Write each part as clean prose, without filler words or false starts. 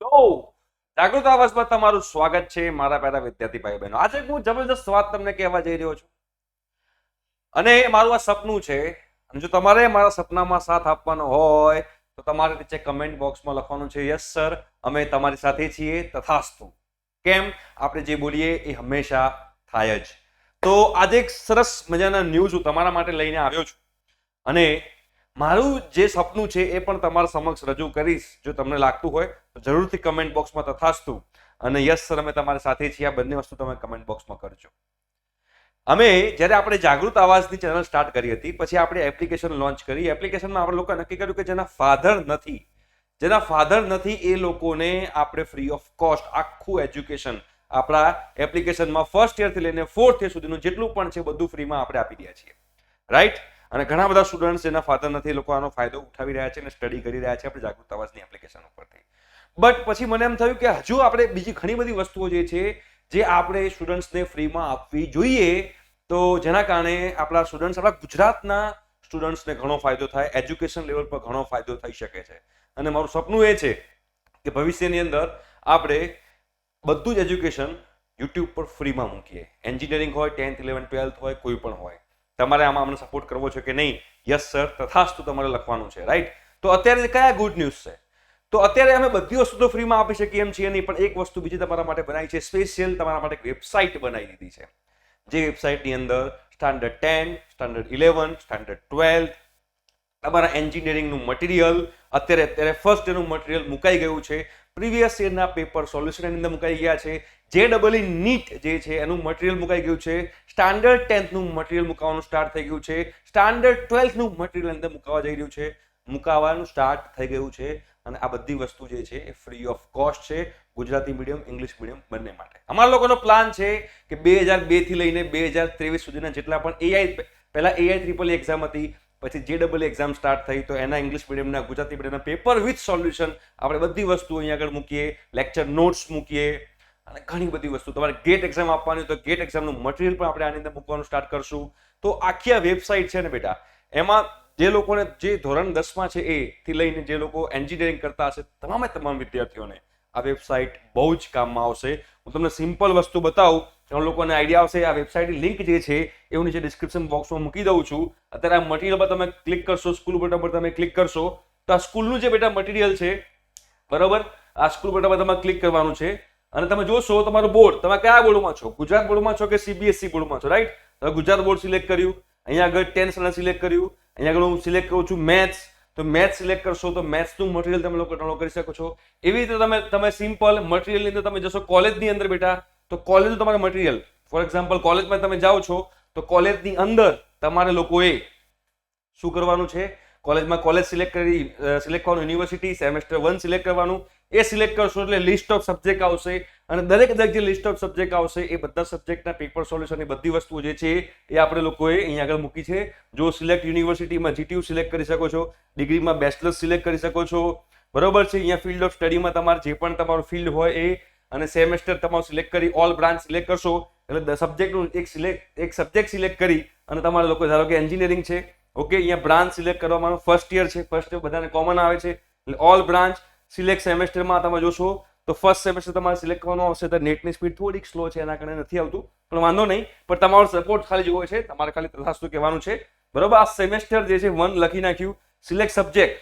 તો જાગૃત આવાસમાં તમારું સ્વાગત છે મારા પહેલા વિદ્યાર્થી ભાઈ બહેનો. આજે હું જબરદસ્ત વાત તમને કહેવા જઈ રહ્યો છું અને મારું આ સપનું છે. અને જો તમારે મારા સપનામાં સાથ આપવાનો હોય તો તમારે નીચે કમેન્ટ બોક્સમાં લખવાનું છે યસ સર, અમે તમારી સાથે છીએ તથાસ્તુ. કેમ? આપણે જે બોલીએ એ હંમેશા થાય જ. તો આજે એક સરસ મજાના ન્યૂઝ હું તમારા માટે લઈને આવ્યો છું અને મારું જે સપનું છે એ પણ તમારા સમક્ષ રજૂ કરીશ. જો તમને લાગતું હોય તો જરૂરથી કમેન્ટ બોક્સમાં તથાસ્તુ અને યસ સર અમે તમારી સાથે છીએ, આ બંને વસ્તુ તમે કમેન્ટ બોક્સમાં કરજો. અમે જ્યારે આપણે જાગૃત આવાજની ચેનલ સ્ટાર્ટ કરી હતી પછી આપણે એપ્લિકેશન લોન્ચ કરી. એપ્લિકેશનમાં આપણે લોકો નક્કી કર્યું કે જેના ફાધર નથી એ લોકોને આપણે ફ્રી ઓફ કોસ્ટ આખું એજ્યુકેશન આપણા એપ્લિકેશનમાં ફર્સ્ટ યરથી લઈને 4th યર સુધીનું જેટલું પણ છે બધું ફ્રીમાં આપણે આપી રહ્યા છીએ, રાઈટ? અને ઘણા બધા સ્ટુડન્ટ્સ જેના ફાધર નથી એ લોકો આનો ફાયદો ઉઠાવી રહ્યા છે અને સ્ટડી કરી રહ્યા છે આપણે જાગૃત આવાજની એપ્લિકેશન ઉપરથી. બટ પછી મને એમ થયું કે હજુ આપણે બીજી ઘણી બધી વસ્તુઓ જે છે જે આપણે સ્ટુડન્ટ્સને ફ્રીમાં આપવી જોઈએ, તો જેના કારણે આપણા સ્ટુડન્ટ્સ, આપણા ગુજરાતના સ્ટુડન્ટ્સને ઘણો ફાયદો થાય, એજ્યુકેશન લેવલ પર ઘણો ફાયદો થઈ શકે છે. અને મારું સપનું એ છે કે ભવિષ્યની અંદર આપણે બધું જ એજ્યુકેશન યુટ્યુબ પર ફ્રીમાં મૂકીએ. એન્જિનિયરિંગ હોય, 10th 11th 12th હોય, કોઈ પણ હોય. તમારે આમાં અમને સપોર્ટ કરવો છે કે નહીં? યસ સર તથાસ્તુ તમારે લખવાનું છે, રાઈટ? તો અત્યારે કયા ગુડ ન્યૂઝ છે? તો અત્યારે અમે બધી વસ્તુ તો ફ્રીમાં આપી શકીએ એમ છીએ નહીં, પણ એક વસ્તુ બીજી તમારા માટે બનાવી છે, સ્પેશિયલ તમારા માટે એક વેબસાઇટ બનાવી દીધી છે. જે વેબસાઇટની અંદર સ્ટાન્ડર્ડ 10, સ્ટાન્ડર્ડ 11, સ્ટાન્ડર્ડ 12 તમારા એન્જિનિયરિંગનું મટીરિયલ, અત્યારે ફર્સ્ટ યરનું મટીરિયલ મુકાઈ ગયું છે. પ્રીવિયસ યરના પેપર સોલ્યુશન એની અંદર મુકાઈ ગયા છે. JEE નીટ જે છે એનું મટીરિયલ મુકાઈ ગયું છે. સ્ટાન્ડર્ડ 10th નું મટીરિયલ મુકાવાનું સ્ટાર્ટ થઈ ગયું છે. સ્ટાન્ડર્ડ 12th નું મટીરિયલ અંદર મુકાવાનું સ્ટાર્ટ થઈ ગયું છે. અને આ બધી વસ્તુ જે છે એ ફ્રી ઓફ કોસ્ટ છે, ગુજરાતી મીડિયમ, ઇંગ્લિશ મીડિયમ બંને માટે. અમારા લોકોનો પ્લાન છે કે 2002 થી લઈને 2023 સુધીના જેટલા પણ પહેલા AI એક્ઝામ હતી, પછી JEE એક્ઝામ સ્ટાર્ટ થઈ, તો એના ઇંગ્લિશ મીડિયમના, ગુજરાતી મીડિયમના પેપર વિથ સોલ્યુશન આપણે બધી વસ્તુ અહીંયા આગળ મૂકીએ, લેક્ચર નોટ્સ મૂકીએ અને ઘણી બધી વસ્તુ. તમારે ગેટ એક્ઝામ આપવાની તો ગેટ એક્ઝામનું મટીરિયલ પણ આપણે આની અંદર મૂકવાનું સ્ટાર્ટ કરશું. તો આખી આ વેબસાઇટ છે ને બેટા, એમાં જે લોકોને જે ધોરણ 10માં છે એ થી લઈને જે લોકો એન્જિનિયરિંગ કરતા હશે તમામ વિદ્યાર્થીઓને આ વેબસાઇટ બહુ જ કામમાં આવશે. હું તમને સિમ્પલ વસ્તુ બતાવું, ઘણા લોકોને આઈડિયા આવશે. આ વેબસાઇટની લિંક જે છે એ હું નીચે ડિસ્ક્રિપ્શન બોક્સમાં મૂકી દઉં છું. અત્યારે આ મટીરિયલ પર તમે ક્લિક કરશો, સ્કૂલ બટન પર તમે ક્લિક કરશો તો આ સ્કૂલનું જે બેટા મટીરિયલ છે, બરોબર, આ સ્કૂલ બટન પર તમારે ક્લિક કરવાનું છે અને તમે જોશો તમારું બોર્ડ, તમે કયા બોર્ડમાં છો, ગુજરાત બોર્ડમાં છો કે CBSE બોર્ડમાં છો, રાઈટ? તમે ગુજરાત બોર્ડ સિલેક્ટ કર્યું, અહીંયા આગળ 10th સ્ટાન્ડર્ડ સિલેક્ટ કર્યું, અહીંયા આગળ હું સિલેક્ટ કરું છું મેથ્સ, તો મેથ્સ સિલેક્ટ કરશો તો મેથ્સનું મટીરિયલ તમે લોકો ડાઉનલોડ કરી શકો છો. એવી રીતે તમે સિમ્પલ મટીરિયલની અંદર તમે જશો કોલેજની અંદર બેટા, તો કોલેજનું તમારું મટીરિયલ, ફોર એક્ઝામ્પલ કોલેજમાં તમે જાઓ છો તો કોલેજની અંદર તમારે લોકોએ શું કરવાનું છે, કોલેજમાં કોલેજ સિલેક્ટ કરવાનું, યુનિવર્સિટી સેમેસ્ટર 1 સિલેક્ટ કરવાનું. એ સિલેક્ટ કરશો એટલે લિસ્ટ ઓફ સબ્જેક્ટ આવશે અને દરેક જે લિસ્ટ ઓફ સબ્જેક્ટ આવશે એ બધા સબ્જેક્ટના પેપર સોલ્યુશન, એ બધી વસ્તુઓ જે છે એ આપણે લોકોએ અહીંયા આગળ મૂકી છે. જો સિલેક્ટ યુનિવર્સિટીમાં GTU સિલેક્ટ કરી શકો છો, ડિગ્રીમાં બેચલર્સ સિલેક્ટ કરી શકો છો, બરોબર છે? અહીંયા ફિલ્ડ ઓફ સ્ટડીમાં તમારે જે પણ તમારું ફિલ્ડ હોય એ, અને સેમેસ્ટર તમારું સિલેક્ટ કરી ઓલ બ્રાન્ચ સિલેક્ટ કરશો એટલે સબ્જેક્ટનું એક સબ્જેક્ટ સિલેક્ટ કરી અને તમારા લોકો, ધારો કે એન્જિનિયરિંગ છે, ઓકે, અહીંયા બ્રાન્ચ સિલેક્ટ કરવામાં ફર્સ્ટ યર છે, ફર્સ્ટ યર બધાને કોમન આવે છે એટલે ઓલ બ્રાન્ચ સિલેક્ટ. સેમેસ્ટરમાં તમે જોશો તો ફર્સ્ટ સેમેસ્ટર તમારે સિલેક્ટ કરવાનો આવશે. તો નેટની સ્પીડ થોડીક સ્લો છે એના કારણે નથી આવતું, પણ વાંધો નહીં, પણ તમારો સપોર્ટ ખાલી જોવો છે, તમારે ખાલી તથાસ્તુ કહેવાનું છે, બરોબર? આ સેમેસ્ટર જે છે 1 લખી નાખ્યું, સિલેક્ટ સબ્જેક્ટ.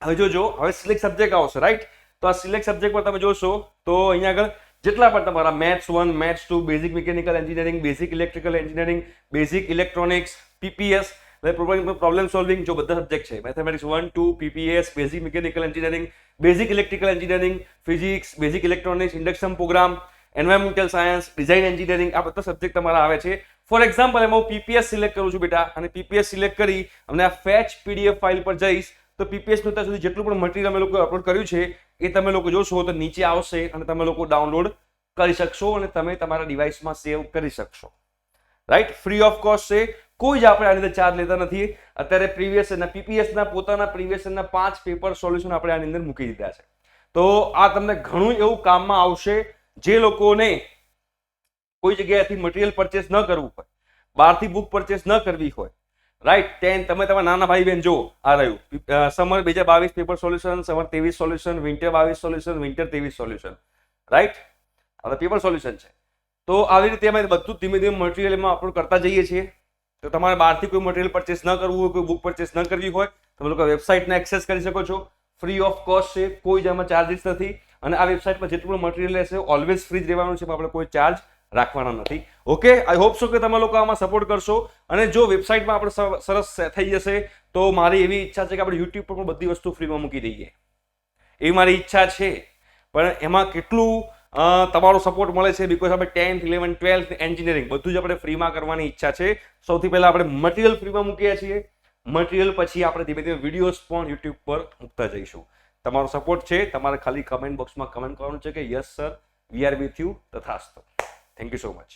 હવે જોજો, હવે સિલેક્ટ સબ્જેક્ટ આવશે, રાઈટ? તો આ સિલેક્ટ સબ્જેક્ટ પર તમે જોશો તો અહીંયા આગળ જેટલા પણ તમારા maths 1, maths 2, basic mechanical engineering, basic electrical engineering, basic electronics, PPS, problem solving, જો બધા સબ્જેક્ટ છે, mathematics 1, 2, PPS, basic mechanical engineering, basic electrical engineering, physics, basic electronics, induction programme, environmental science, design engineering, આ બધા subject તમારા આવે છે. For example એમાં હું PPS સિલેક્ટ કરું છું બેટા, અને PPS સિલેક્ટ કરી અને આ ફેચ PDF ફાઇલ પર જઈશ તો PPS નું અત્યાર સુધી જેટલું પણ મટીરિયલ અમે લોકો અપલોડ કર્યું છે એ તમે લોકો જોશો તો નીચે આવશે અને તમે લોકો ડાઉનલોડ કરી શકશો અને તમે તમારા ડિવાઇસમાં સેવ કરી શકશો, રાઈટ? ફ્રી ઓફ કોસ્ટ છે, કોઈ જ આપણે આની અંદર ચાર્જ લેતા નથી. અત્યારે પ્રીવિયસ યરના PPS ના પોતાના પ્રીવિયસ યરના 5 પેપર સોલ્યુશન આપણે આની અંદર મૂકી દીધા છે. તો આ તમને ઘણું એવું કામમાં આવશે. જે લોકોને કોઈ જગ્યાએથી મટીરિયલ પરચેસ ન કરવું હોય, બહારથી બુક પરચેસ ન કરવી હોય, રાઈટ 10 તમે તમારા નાના ભાઈ બહેન જુઓ આ રહ્યું summer 2022 paper solution, summer 23 solution, winter 22 solution, winter 23 solution, right આ પેપર સોલ્યુશન છે. તો આવી રીતે અમે બધું ધીમે ધીમે મટીરિયલમાં અપલોડ કરતા જઈએ છીએ. તો તમારે બહારથી કોઈ મટીરિયલ પરચેસ ન કરવું હોય, કોઈ બુક પરચેસ ન કરવી હોય, તમે લોકો વેબસાઇટને એક્સેસ કરી શકો છો. ફ્રી ઓફ કોસ્ટ છે, કોઈ જ આમાં ચાર્જીસ નથી. અને આ વેબસાઇટમાં જેટલું પણ મટીરિયલ રહેશે ઓલવેઝ ફ્રી જ રહેવાનું છે, આપણે કોઈ ચાર્જ રાખવાના નથી. ઓકે, આઈ હોપ સો કે તમે લોકો આમાં સપોર્ટ કરશો. અને જો વેબસાઇટમાં આપણે સરસ થઈ જશે તો મારી એવી ઈચ્છા છે કે આપણે યુટ્યુબ પર પણ બધી વસ્તુ ફ્રીમાં મૂકી દઈએ, એવી મારી ઈચ્છા છે. પણ એમાં કેટલું તમારો સપોર્ટ મળે છે, બીકોઝ આપણે 10th 11th 12th એન્જિનિયરિંગ બધું જ આપણે ફ્રીમાં કરવાની ઈચ્છા છે. સૌથી પહેલા આપણે મટીરિયલ ફ્રીમાં મૂકીએ છીએ, મટીરિયલ પછી આપણે ધીમે ધીમે વિડીયોઝ પણ યુટ્યુબ પર મૂકતા જઈશું. તમારો સપોર્ટ છે, તમારે ખાલી કમેન્ટ બોક્સમાં કમેન્ટ કરવાનું છે કે yes sir we are with you તથાસ્તુ. Thank you so much.